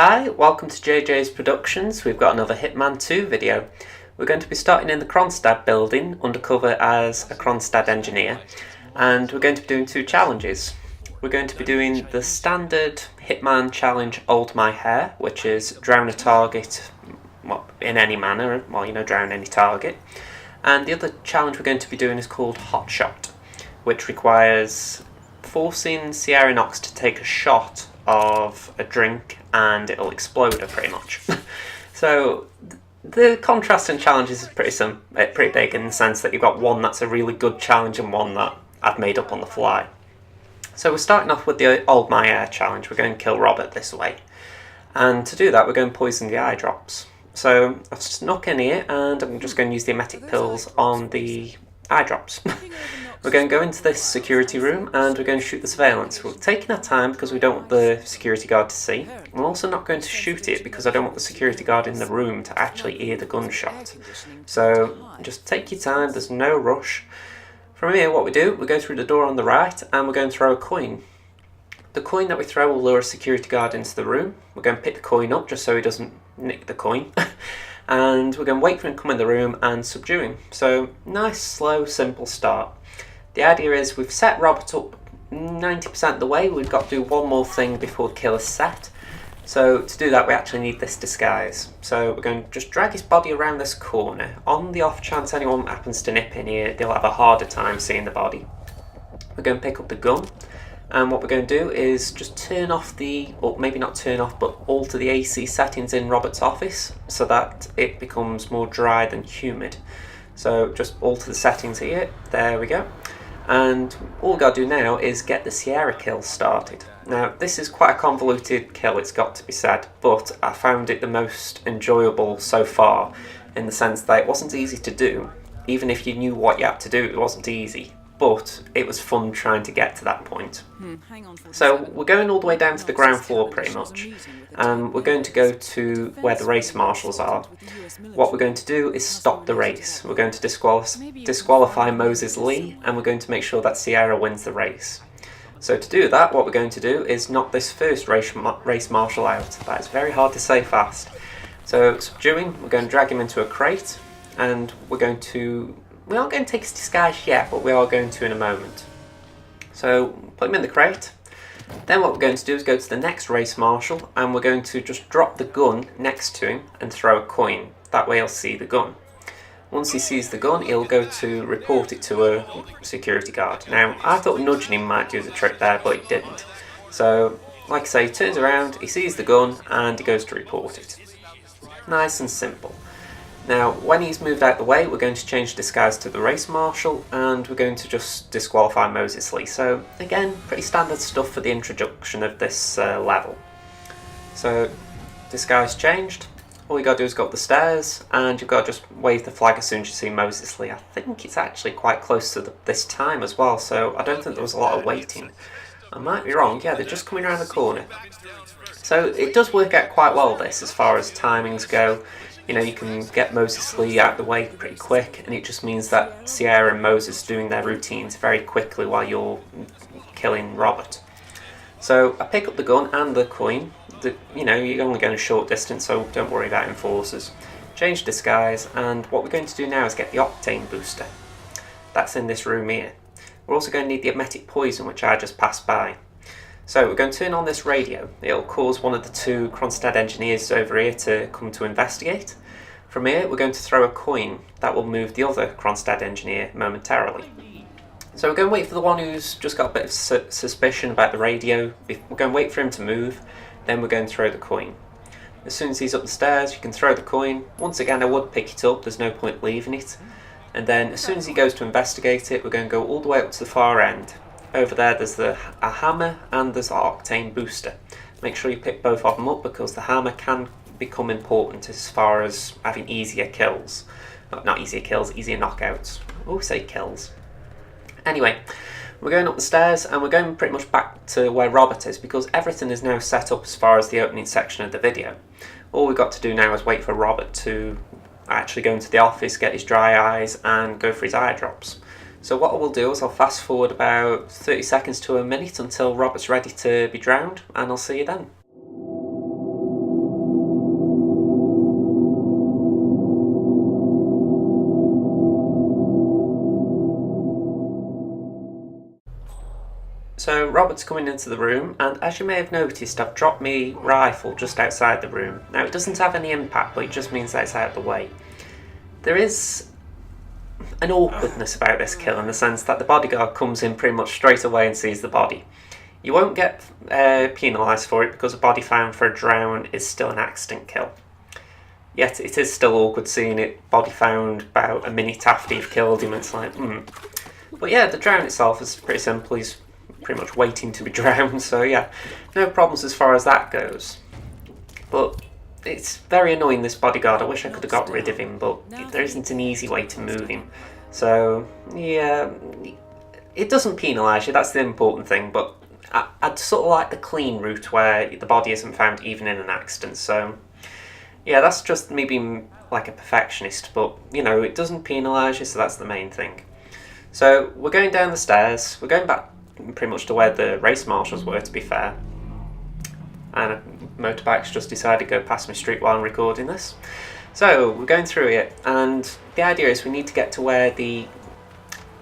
Hi, welcome to JJ's Productions. We've got another Hitman 2 video. We're going to be starting in the Kronstadt building, undercover as a Kronstadt engineer, and we're going to be doing two challenges. We're going to be doing the standard Hitman challenge, Hold My Hair, which is drown a target in any manner, drown any target. And the other challenge we're going to be doing is called Hot Shot, which requires forcing Sierra Knox to take a shot of a drink and it'll explode her pretty much. So the contrast in challenges is pretty big in the sense that you've got one that's a really good challenge and one that I've made up on the fly. So we're starting off with the Hold My Hair challenge. We're going to kill Robert this way, and to do that we're going to poison the eye drops. So I've snuck in here and I'm just going to use the emetic pills on the eye drops. We're going to go into this security room and we're going to shoot the surveillance. We're taking our time because we don't want the security guard to see. I'm also not going to shoot it because I don't want the security guard in the room to actually hear the gunshot. So just take your time, there's no rush. From here what we do, we go through the door on the right and we're going to throw a coin. The coin that we throw will lure a security guard into the room. We're going to pick the coin up just so he doesn't nick the coin. And we're going to wait for him to come in the room and subdue him. So nice, slow, simple start. The idea is we've set Robert up 90% of the way. We've got to do one more thing before the kill is set. So to do that we actually need this disguise. So we're going to just drag his body around this corner. On the off chance anyone happens to nip in here, they'll have a harder time seeing the body. We're going to pick up the gun. And what we're going to do is just turn off or maybe not turn off, but alter the AC settings in Robert's office so that it becomes more dry than humid. So just alter the settings here, there we go. And all we've got to do now is get the Sierra kill started. Now this is quite a convoluted kill, it's got to be said, but I found it the most enjoyable so far in the sense that it wasn't easy to do. Even if you knew what you had to do, it wasn't easy. But it was fun trying to get to that point. So we're going all the way down to the ground floor pretty much. We're going to go to where the race marshals are. What we're going to do is stop the race. We're going to disqualify Moses Lee and we're going to make sure that Sierra wins the race. So to do that, what we're going to do is knock this first race marshal out. That is very hard to say fast. So subduing, we're going to drag him into a crate and we aren't going to take his disguise yet, but we are going to in a moment. So put him in the crate. Then what we're going to do is go to the next race marshal and we're going to just drop the gun next to him and throw a coin. That way he'll see the gun. Once he sees the gun, he'll go to report it to a security guard. Now, I thought nudging him might do the trick there, but it didn't. So, like I say, he turns around, he sees the gun and he goes to report it. Nice and simple. Now, when he's moved out the way, we're going to change disguise to the race marshal and we're going to just disqualify Moses Lee. So, again, pretty standard stuff for the introduction of this level. So, disguise changed. All you got to do is go up the stairs and you've got to just wave the flag as soon as you see Moses Lee. I think it's actually quite close to this time as well, so I don't think there was a lot of waiting. I might be wrong, yeah, they're just coming around the corner. So, it does work out quite well, this, as far as timings go. You know, you can get Moses Lee out of the way pretty quick, and it just means that Sierra and Moses are doing their routines very quickly while you're killing Robert. So I pick up the gun and the coin. You're only going a short distance, so don't worry about enforcers. Change disguise, and what we're going to do now is get the octane booster. That's in this room here. We're also going to need the emetic poison, which I just passed by. So we're going to turn on this radio. It'll cause one of the two Kronstadt engineers over here to come to investigate. From here we're going to throw a coin that will move the other Kronstadt engineer momentarily. So we're going to wait for the one who's just got a bit of suspicion about the radio. We're going to wait for him to move, then we're going to throw the coin. As soon as he's up the stairs you can throw the coin. Once again I would pick it up, there's no point leaving it. And then as soon as he goes to investigate it, we're going to go all the way up to the far end. Over there there's a hammer and there's an octane booster. Make sure you pick both of them up because the hammer can become important as far as having easier kills. Not easier kills, easier knockouts. Oh, say kills. Anyway, we're going up the stairs and we're going pretty much back to where Robert is because everything is now set up as far as the opening section of the video. All we've got to do now is wait for Robert to actually go into the office, get his dry eyes and go for his eye drops. So what I will do is I'll fast forward about 30 seconds to a minute until Robert's ready to be drowned, and I'll see you then. So Robert's coming into the room, and as you may have noticed, I've dropped my rifle just outside the room. Now it doesn't have any impact, but it just means that it's out of the way. There is an awkwardness about this kill in the sense that the bodyguard comes in pretty much straight away and sees the body. You won't get penalised for it because a body found for a drown is still an accident kill. Yet it is still awkward seeing it body found about a minute after you've killed him. It's like, But yeah, the drown itself is pretty simple. He's pretty much waiting to be drowned, so yeah, no problems as far as that goes. But it's very annoying, this bodyguard. I wish I could have got rid of him, but there isn't an easy way to move him. So yeah, it doesn't penalise you, that's the important thing, but I'd sort of like the clean route where the body isn't found even in an accident. So yeah, that's just me being like a perfectionist, but you know, it doesn't penalise you, so that's the main thing. So we're going down the stairs, we're going back pretty much to where the race marshals were, to be fair. And a motorbike's just decided to go past my street while I'm recording this. So we're going through it, and the idea is we need to get to where the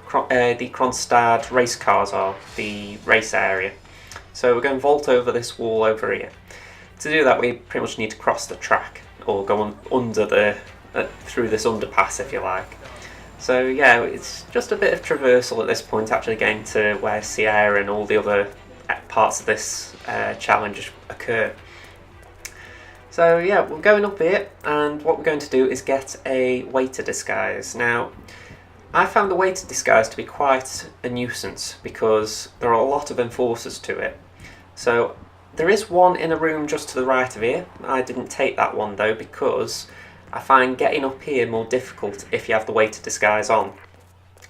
Kronstadt race cars are, the race area. So we're going to vault over this wall over here. To do that, we pretty much need to cross the track, or go under the through this underpass, if you like. So yeah, it's just a bit of traversal at this point, actually getting to where Sierra and all the other parts of this challenge occur. So yeah, we're going up here, and what we're going to do is get a waiter disguise. Now, I found the waiter disguise to be quite a nuisance because there are a lot of enforcers to it. So there is one in a room just to the right of here. I didn't take that one though because I find getting up here more difficult if you have the waiter disguise on.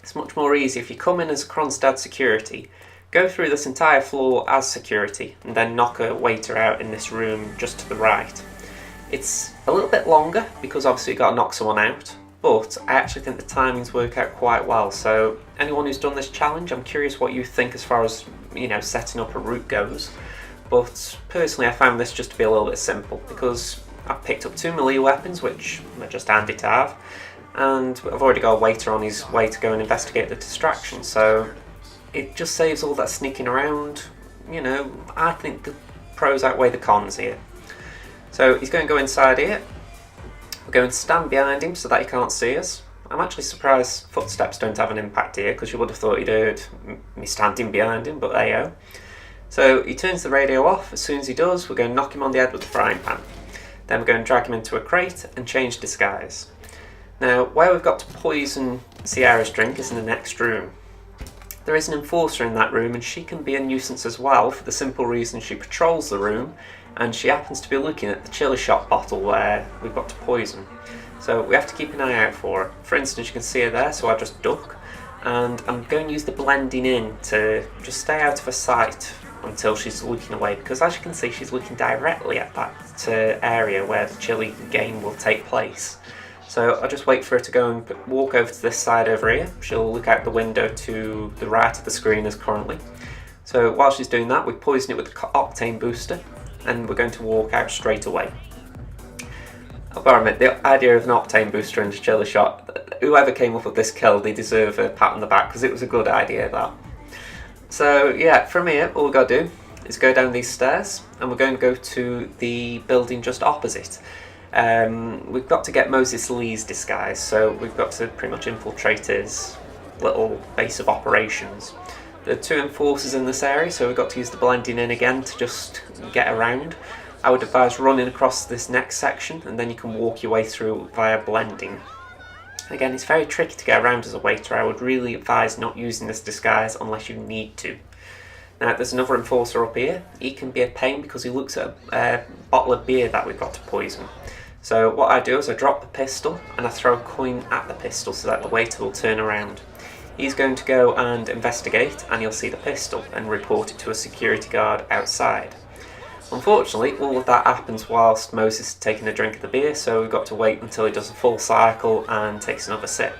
It's much more easy if you come in as Kronstadt security, go through this entire floor as security, and then knock a waiter out in this room just to the right. It's a little bit longer because obviously you've got to knock someone out, but I actually think the timings work out quite well. So anyone who's done this challenge, I'm curious what you think as far as, you know, setting up a route goes. But personally I found this just to be a little bit simple because I've picked up 2 melee weapons, which are just handy to have, and I've already got a waiter on his way to go and investigate the distraction, so it just saves all that sneaking around. You know, I think the pros outweigh the cons here. So he's going to go inside here. We're going to stand behind him so that he can't see us. I'm actually surprised footsteps don't have an impact here, because you would have thought he'd heard me standing behind him, but there you go. So he turns the radio off. As soon as he does, we're going to knock him on the head with the frying pan. Then we're going to drag him into a crate and change disguise. Now, where we've got to poison Sierra's drink is in the next room. There is an enforcer in that room, and she can be a nuisance as well for the simple reason she patrols the room, and she happens to be looking at the chili shot bottle where we've got to poison. So we have to keep an eye out for her. For instance, you can see her there, so I just duck, and I'm going to use the blending in to just stay out of her sight until she's looking away, because as you can see, she's looking directly at that area where the chili game will take place. So I just wait for her to go and walk over to this side over here. She'll look out the window to the right of the screen as currently. So while she's doing that, we poison it with the octane booster, and we're going to walk out straight away. I've got to admit, the idea of an octane booster and a chili shot, whoever came up with this kill, they deserve a pat on the back, because it was a good idea, that. So yeah, from here, all we've got to do is go down these stairs, and we're going to go to the building just opposite. We've got to get Moses Lee's disguise, so we've got to pretty much infiltrate his little base of operations. There are 2 enforcers in this area, so we've got to use the blending in again to just get around. I would advise running across this next section, and then you can walk your way through via blending. Again, it's very tricky to get around as a waiter. I would really advise not using this disguise unless you need to. Now, there's another enforcer up here. He can be a pain because he looks at a bottle of beer that we've got to poison. So what I do is I drop the pistol and I throw a coin at the pistol so that the waiter will turn around. He's going to go and investigate, and he'll see the pistol and report it to a security guard outside. Unfortunately, all of that happens whilst Moses is taking a drink of the beer, so we've got to wait until he does a full cycle and takes another sip.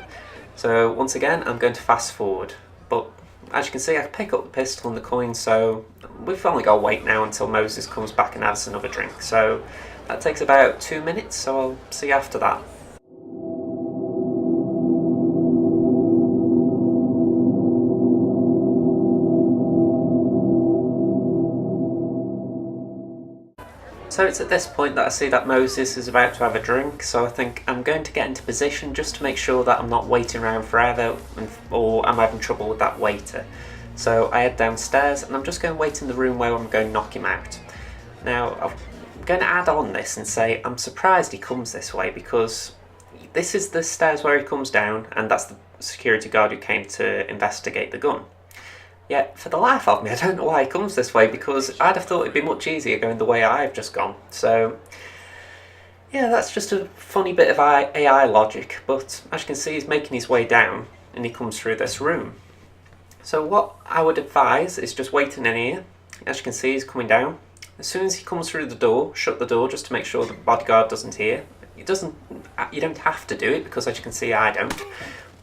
So once again, I'm going to fast forward, but as you can see, I pick up the pistol and the coin, so we've only got to wait now until Moses comes back and has another drink. So that takes about 2 minutes, so I'll see you after that. So it's at this point that I see that Moses is about to have a drink, so I think I'm going to get into position just to make sure that I'm not waiting around forever or I'm having trouble with that waiter. So I head downstairs and I'm just going to wait in the room where I'm going to knock him out. Now I'm going to add on this and say I'm surprised he comes this way, because this is the stairs where he comes down and that's the security guard who came to investigate the gun. Yet, for the life of me, I don't know why he comes this way, because I'd have thought it'd be much easier going the way I've just gone. So, yeah, that's just a funny bit of AI logic, but as you can see, he's making his way down, and he comes through this room. So what I would advise is just waiting in here. As you can see, he's coming down. As soon as he comes through the door, shut the door just to make sure the bodyguard doesn't hear. You don't have to do it, because as you can see, I don't.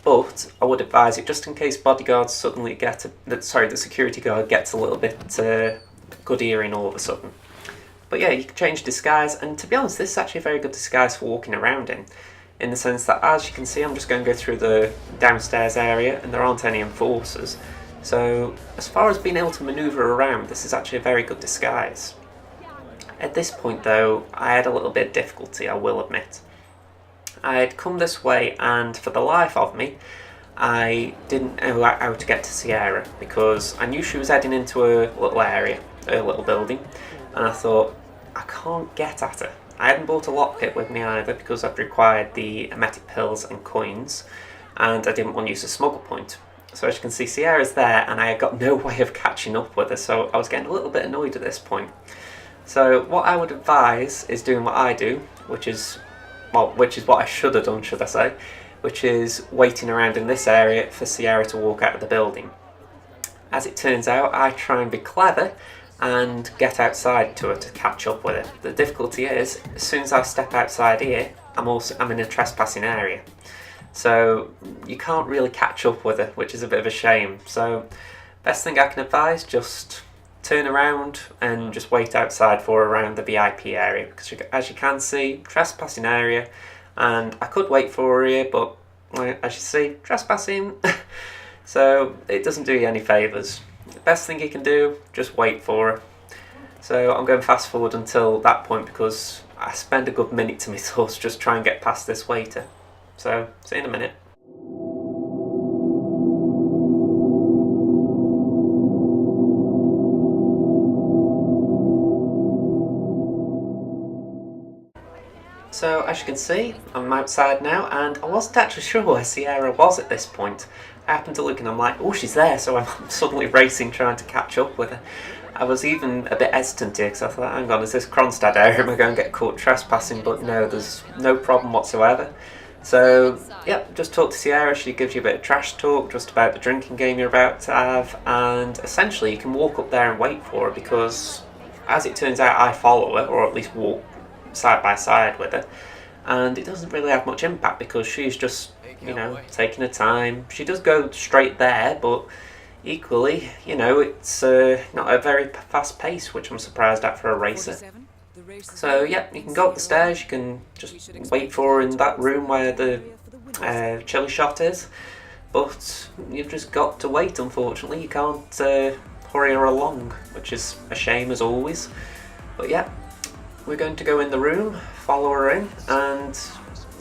But I would advise it just in case bodyguards suddenly the security guard gets a little bit good hearing all of a sudden. But yeah, you can change disguise, and to be honest, this is actually a very good disguise for walking around in the sense that, as you can see, I'm just going to go through the downstairs area and there aren't any enforcers. So as far as being able to manoeuvre around, this is actually a very good disguise. At this point though, I had a little bit of difficulty, I will admit. I'd come this way, and for the life of me, I didn't know how to get to Sierra, because I knew she was heading into a little area, a little building, and I thought, I can't get at her. I hadn't brought a lockpick with me either, because I'd required the emetic pills and coins, and I didn't want to use a smuggle point. So as you can see, Sierra's there, and I had got no way of catching up with her, so I was getting a little bit annoyed at this point. So what I would advise is doing what I do, which is what I should have done, should I say, which is waiting around in this area for Sierra to walk out of the building. As it turns out, I try and be clever and get outside to her to catch up with her. The difficulty is, as soon as I step outside here, I'm in a trespassing area. So you can't really catch up with her, which is a bit of a shame. So best thing I can advise, just turn around and just wait outside for her around the VIP area, because as you can see, trespassing area, and I could wait for her here, but as you see, trespassing, so it doesn't do you any favours. The best thing you can do, just wait for her. So I'm going fast forward until that point, because I spend a good minute to myself just try and get past this waiter. So see you in a minute. So as you can see, I'm outside now, and I wasn't actually sure where Sierra was at this point. I happened to look and I'm like, oh, she's there, so I'm suddenly racing trying to catch up with her. I was even a bit hesitant here, because I thought, hang on, is this Kronstadt area? Am I going to get caught trespassing? But no, there's no problem whatsoever. So, yep, just talk to Sierra. She gives you a bit of trash talk just about the drinking game you're about to have, and essentially you can walk up there and wait for her, because as it turns out, I follow her, or at least walk side by side with her, and it doesn't really have much impact because she's just, taking her time. She does go straight there, but equally, it's not a very fast pace, which I'm surprised at for a racer. So yeah, you can go up the stairs, you can just wait for her in that room where the chili shot is, but you've just got to wait, unfortunately. You can't hurry her along, which is a shame as always. But yeah, we're going to go in the room, follow her in, and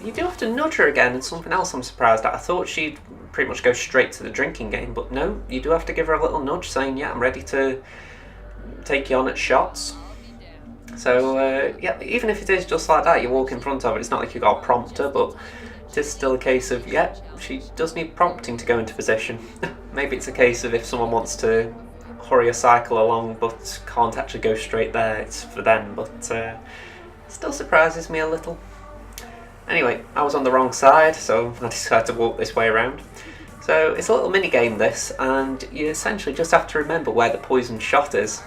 you do have to nudge her again, and something else I'm surprised at. I thought she'd pretty much go straight to the drinking game, but no, you do have to give her a little nudge saying, yeah, I'm ready to take you on at shots. So yeah, even if it is just like that, you walk in front of her, it's not like you've got a prompter, but it is still a case of, yeah, she does need prompting to go into position. Maybe it's a case of if someone wants to hurry a cycle along but can't actually go straight there, it's for them, but it still surprises me a little. Anyway, I was on the wrong side, so I decided to walk this way around. So it's a little mini game this, and you essentially just have to remember where the poison shot is.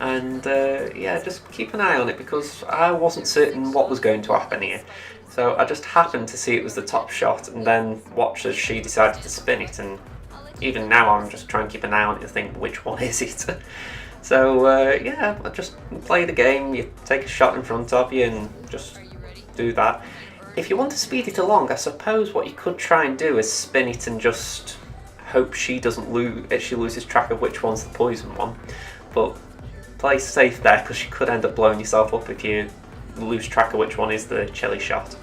And yeah, just keep an eye on it, because I wasn't certain what was going to happen here. So I just happened to see it was the top shot, and then watched as she decided to spin it, and even now I'm just trying to keep an eye on it and think, which one is it? So yeah, I just play the game, you take a shot in front of you and just do that. If you want to speed it along, I suppose what you could try and do is spin it and just hope she doesn't lose, she loses track of which one's the poison one. But play safe there because you could end up blowing yourself up if you lose track of which one is the chili shot.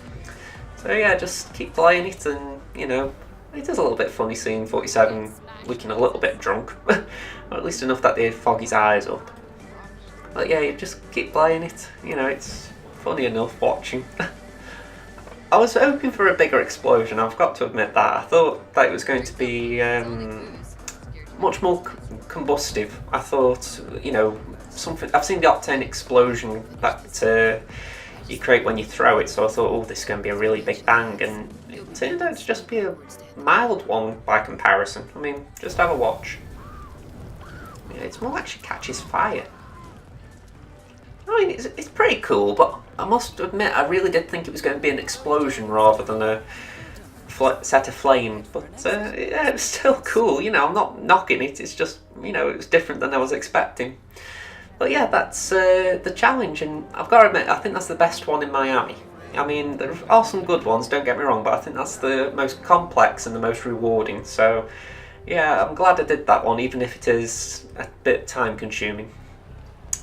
So yeah, just keep playing it, and you know, it is a little bit funny seeing 47 looking a little bit drunk, or at least enough that they fog his eyes up. But yeah, you just keep playing it, you know, it's funny enough watching. I was hoping for a bigger explosion, I've got to admit that. I thought that it was going to be much more combustive. I thought, you know, something. I've seen the octane explosion that you create when you throw it, so I thought, oh, this is going to be a really big bang, and it turned out to just be a mild one by comparison. I mean, just have a watch. Yeah, it's more actually catches fire. I mean, it's pretty cool, but I must admit, I really did think it was going to be an explosion rather than a set of flames. But yeah, it was still cool. You know, I'm not knocking it. It's just, you know, it was different than I was expecting. But yeah, that's the challenge, and I've got to admit, I think that's the best one in Miami. I mean, there are some good ones, don't get me wrong, but I think that's the most complex and the most rewarding. So yeah, I'm glad I did that one, even if it is a bit time consuming.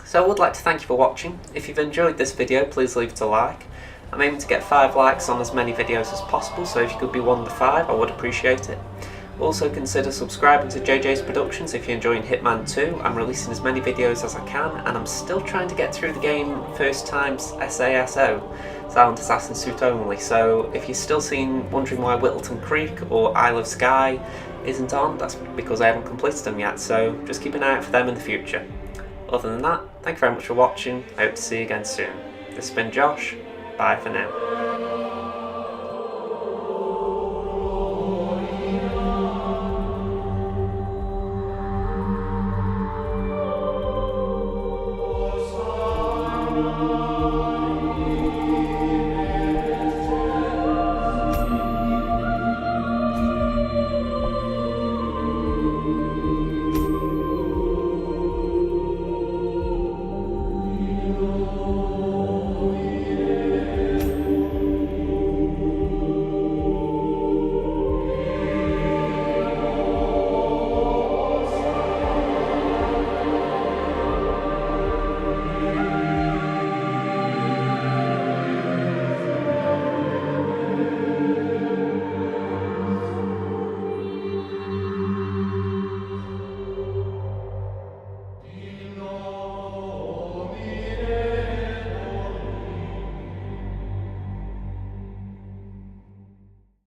So I would like to thank you for watching. If you've enjoyed this video, please leave it a like. I'm aiming to get 5 likes on as many videos as possible, so if you could be one of the 5, I would appreciate it. Also consider subscribing to JJ's Productions if you're enjoying Hitman 2. I'm releasing as many videos as I can, and I'm still trying to get through the game first time SASO, Silent Assassin Suit Only, so if you're still wondering why Whittleton Creek or Isle of Skye isn't on, that's because I haven't completed them yet, so just keep an eye out for them in the future. Other than that, thank you very much for watching. I hope to see you again soon. This has been Josh. Bye for now.